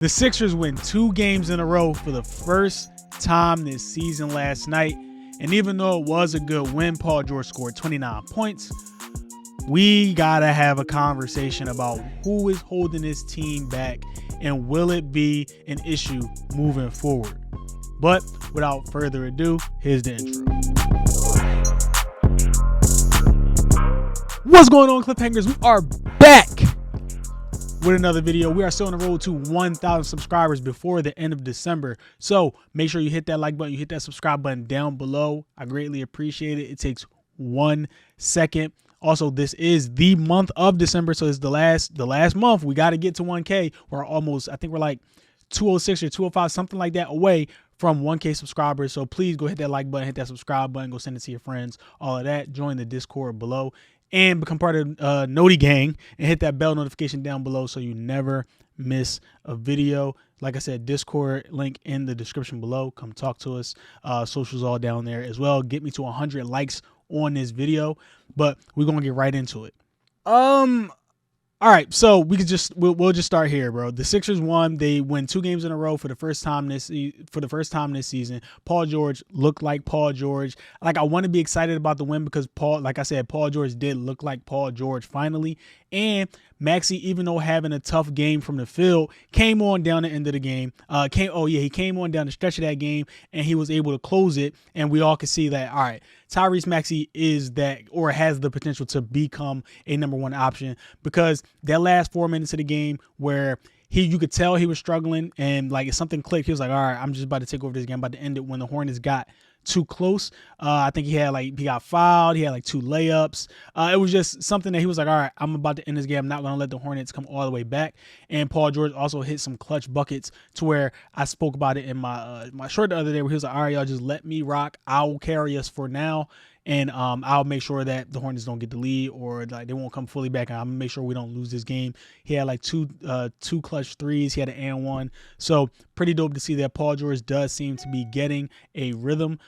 The Sixers win 2 games in a row for the first time this season last night. And even though it was a good win, Paul George scored 29 points. We got to have a conversation about who is holding this team back and will it be an issue moving forward. But without further ado, here's the intro. What's going on, Cliffhangers? We are back with another video. We are still on the road to 1,000 subscribers before the end of December. So make sure you hit that like button, you hit that subscribe button down below. I greatly appreciate it. It takes 1 second. Also, this is the month of December, so it's the last month. We got to get to 1K. We're almost, I think we're like 206 or 205, something like that, away from 1K subscribers. So please go hit that like button, hit that subscribe button, go send it to your friends, all of that. Join the Discord below and become part of Noti Gang and hit that bell notification down below so you never miss a video. Like I said, Discord link in the description below. Come talk to us. Socials all down there as well. Get me to 100 likes on this video, but we're gonna get right into it. All right, so we'll just start here, bro. The Sixers won. They win 2 games in a row for the first time this season. Paul George looked like Paul George. Like, I want to be excited about the win because Paul George did look like Paul George finally. And Maxey, even though having a tough game from the field, came on down the end of the game. He came on down the stretch of that game and he was able to close it. And we all could see that, all right, Tyrese Maxey is that, or has the potential to become a number 1 option, because that last 4 minutes of the game where you could tell he was struggling and like if something clicked, he was like, all right, I'm just about to take over this game, I'm about to end it, when the Hornets got too close. I think he got fouled. He had like 2 layups. It was just something that he was like, all right, I'm about to end this game. I'm not going to let the Hornets come all the way back. And Paul George also hit some clutch buckets to where I spoke about it in my short the other day, where he was like, all right, y'all just let me rock. I'll carry us for now. And I'll make sure that the Hornets don't get the lead, or like they won't come fully back. And I'm gonna make sure we don't lose this game. He had like two clutch threes. He had an and one. So pretty dope to see that Paul George does seem to be getting a rhythm.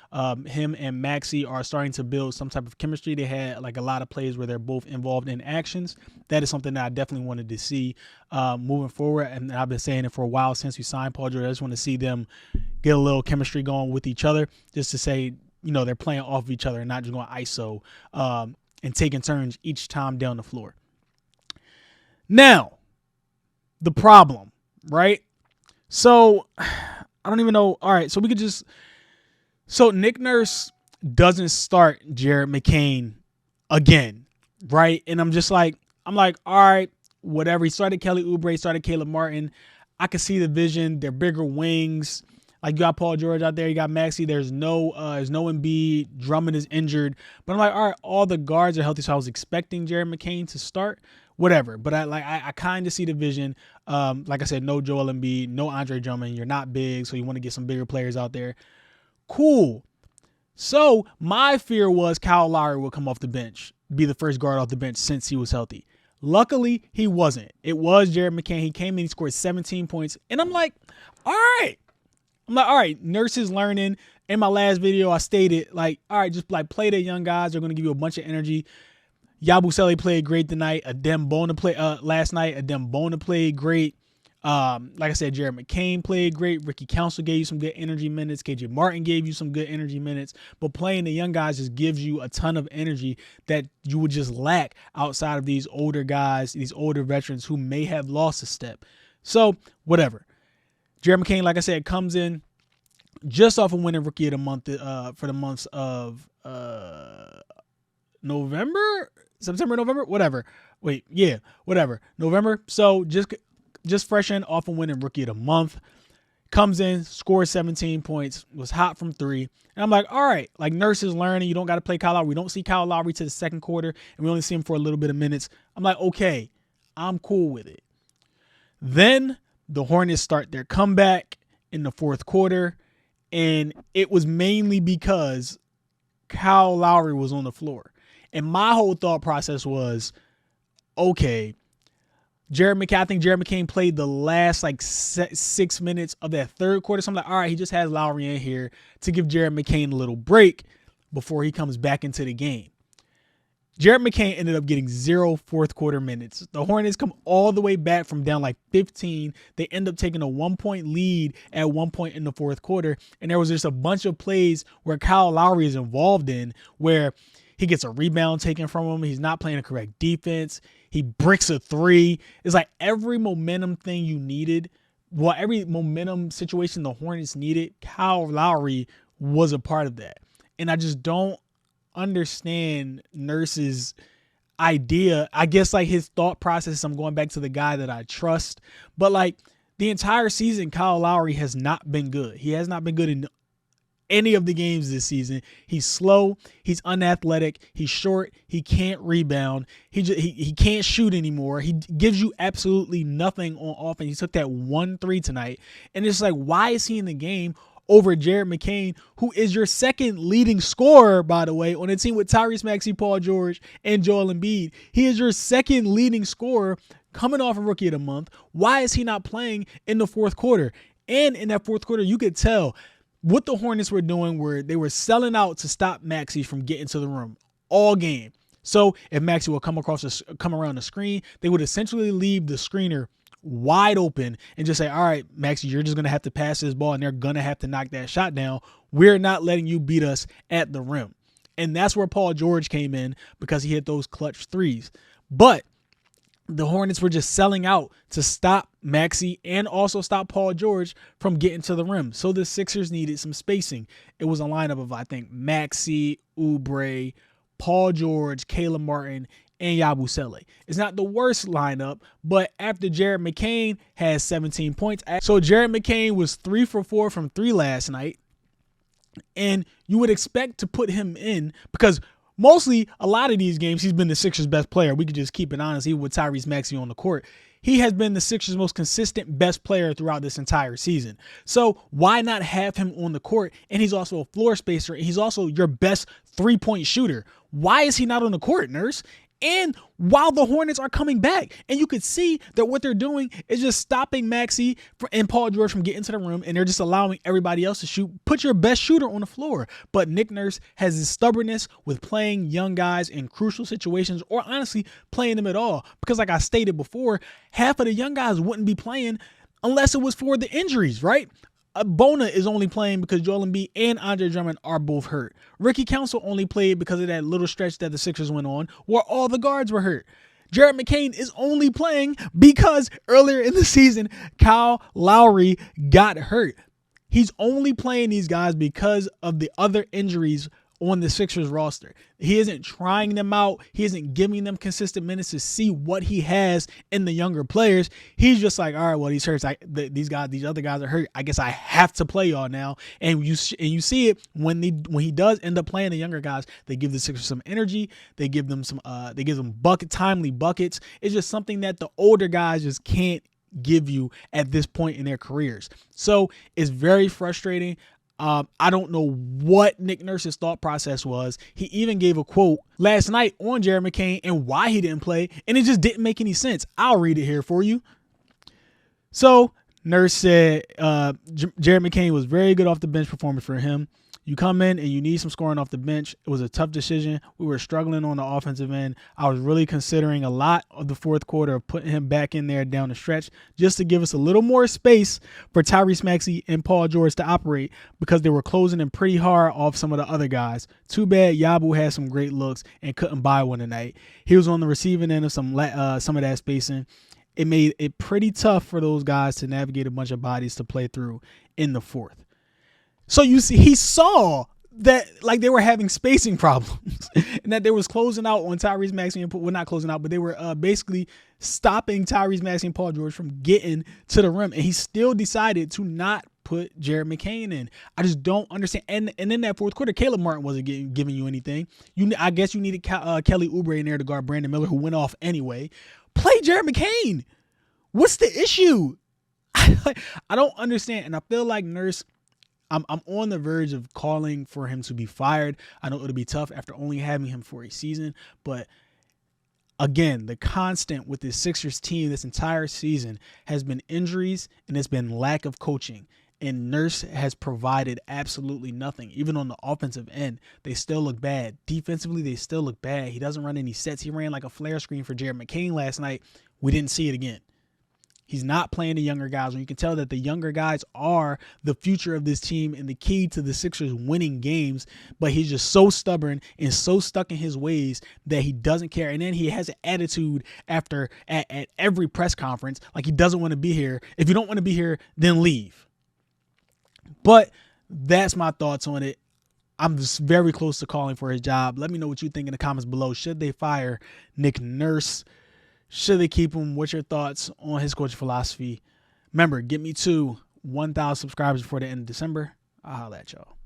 Him and Maxey are starting to build some type of chemistry. They had like a lot of plays where they're both involved in actions. That is something that I definitely wanted to see moving forward. And I've been saying it for a while since we signed Paul George. I just want to see them get a little chemistry going with each other, just to say, you know, they're playing off of each other and not just going ISO and taking turns each time down the floor. Now, the problem, right? So, I don't even know. All right, so we could just – so Nick Nurse doesn't start Jared McCain again, right? And I'm like, all right, whatever. He started Kelly Oubre, started Caleb Martin. I can see the vision. They're bigger wings. Like, you got Paul George out there, you got Maxey. There's no Embiid. Drummond is injured, but I'm like, all right, all the guards are healthy. So I was expecting Jared McCain to start, whatever. But I kind of see the vision. Like I said, no Joel Embiid, no Andre Drummond. You're not big, so you want to get some bigger players out there. Cool. So my fear was Kyle Lowry would come off the bench, be the first guard off the bench since he was healthy. Luckily, he wasn't. It was Jared McCain. He came in, he scored 17 points, and I'm like, all right. Nurse is learning. In my last video, I stated, like, all right, just like play the young guys. They're going to give you a bunch of energy. Yabusele played great tonight. Adem Bona played last night. Adem Bona played great. Like I said, Jared McCain played great. Ricky Council gave you some good energy minutes. KJ Martin gave you some good energy minutes. But playing the young guys just gives you a ton of energy that you would just lack outside of these older guys, these older veterans who may have lost a step. So, whatever. Jared McCain, like I said, comes in just off of winning Rookie of the Month for the months of September, November, whatever. November. So just fresh in off of winning Rookie of the Month. Comes in, scores 17 points, was hot from 3. And I'm like, all right, like Nurse is learning. You don't got to play Kyle Lowry. We don't see Kyle Lowry to the second quarter, and we only see him for a little bit of minutes. I'm like, okay, I'm cool with it. Then the Hornets start their comeback in the fourth quarter, and it was mainly because Kyle Lowry was on the floor. And my whole thought process was, okay, I think Jared McCain played the last like 6 minutes of that third quarter. So I'm like, all right, he just has Lowry in here to give Jared McCain a little break before he comes back into the game. Jared McCain ended up getting 0 fourth quarter minutes. The Hornets come all the way back from down like 15. They end up taking a 1-point lead at one point in the fourth quarter. And there was just a bunch of plays where Kyle Lowry is involved in where he gets a rebound taken from him. He's not playing a correct defense. He bricks a three. It's like every momentum thing you needed. Well, every momentum situation the Hornets needed, Kyle Lowry was a part of that. And I just don't understand Nurse's idea. I guess like his thought process, I'm going back to the guy that I trust. But like the entire season, Kyle Lowry has not been good. He has not been good in any of the games this season. He's slow. He's unathletic. He's short. He can't rebound. He can't shoot anymore. He gives you absolutely nothing on offense. He took that 1-3 tonight. And it's like, why is he in the game over Jared McCain, who is your second leading scorer, by the way, on a team with Tyrese Maxey, Paul George, and Joel Embiid? He is your second leading scorer coming off of Rookie of the Month. Why is he not playing in the fourth quarter? And in that fourth quarter, you could tell what the Hornets were doing where they were selling out to stop Maxey from getting to the rim all game. So if Maxey would come around the screen, they would essentially leave the screener wide open and just say, all right, Maxey, you're just going to have to pass this ball and they're going to have to knock that shot down. We're not letting you beat us at the rim. And that's where Paul George came in because he hit those clutch threes. But the Hornets were just selling out to stop Maxey and also stop Paul George from getting to the rim. So the Sixers needed some spacing. It was a lineup of, I think, Maxey, Oubre, Paul George, Caleb Martin, and Yabusele. It's not the worst lineup, but after Jared McCain has 17 points. So Jared McCain was 3 for 4 from 3 last night. And you would expect to put him in because mostly a lot of these games, he's been the Sixers' best player. We could just keep it honest. Even with Tyrese Maxey on the court, he has been the Sixers' most consistent best player throughout this entire season. So why not have him on the court? And he's also a floor spacer. And he's also your best 3-point shooter. Why is he not on the court, Nurse? And while the Hornets are coming back, and you could see that what they're doing is just stopping Maxey and Paul George from getting to the rim, and they're just allowing everybody else to shoot. Put your best shooter on the floor. But Nick Nurse has this stubbornness with playing young guys in crucial situations, or honestly playing them at all. Because like I stated before, half of the young guys wouldn't be playing unless it was for the injuries, right? Bona is only playing because Joel Embiid and Andre Drummond are both hurt. Ricky Council only played because of that little stretch that the Sixers went on where all the guards were hurt. Jared McCain is only playing because earlier in the season, Kyle Lowry got hurt. He's only playing these guys because of the other injuries on the Sixers roster. He isn't trying them out. He isn't giving them consistent minutes to see what he has in the younger players. He's just like, all right, well, these hurts. These other guys are hurt. I guess I have to play y'all now. And you see it when he does end up playing the younger guys. They give the Sixers some energy. They give them timely buckets. It's just something that the older guys just can't give you at this point in their careers. So it's very frustrating. I don't know what Nick Nurse's thought process was. He even gave a quote last night on Jared McCain and why he didn't play, and it just didn't make any sense. I'll read it here for you. So Nurse said Jared McCain was very good off the bench performance for him. You come in and you need some scoring off the bench. It was a tough decision. We were struggling on the offensive end. I was really considering a lot of the fourth quarter of putting him back in there down the stretch just to give us a little more space for Tyrese Maxey and Paul George to operate because they were closing in pretty hard off some of the other guys. Too bad Yabu had some great looks and couldn't buy one tonight. He was on the receiving end of some of that spacing. It made it pretty tough for those guys to navigate a bunch of bodies to play through in the fourth. So you see, he saw that like they were having spacing problems and that they was closing out on Tyrese Maxey and not closing out, but they were basically stopping Tyrese Maxey and Paul George from getting to the rim. And he still decided to not put Jared McCain in. I just don't understand. And in that fourth quarter, Caleb Martin wasn't giving you anything. I guess you needed Kelly Oubre in there to guard Brandon Miller, who went off anyway. Play Jared McCain. What's the issue? I don't understand. And I feel like Nurse, I'm on the verge of calling for him to be fired. I know it'll be tough after only having him for a season, but again, the constant with this Sixers team this entire season has been injuries and it's been lack of coaching. And Nurse has provided absolutely nothing. Even on the offensive end, they still look bad. Defensively, they still look bad. He doesn't run any sets. He ran like a flare screen for Jared McCain last night. We didn't see it again. He's not playing the younger guys. And you can tell that the younger guys are the future of this team and the key to the Sixers winning games. But he's just so stubborn and so stuck in his ways that he doesn't care. And then he has an attitude at every press conference like he doesn't want to be here. If you don't want to be here, then leave. But that's my thoughts on it. I'm just very close to calling for his job. Let me know what you think in the comments below. Should they fire Nick Nurse? Should they keep him? What's your thoughts on his coaching philosophy? Remember, get me to 1,000 subscribers before the end of December. I'll holler at y'all.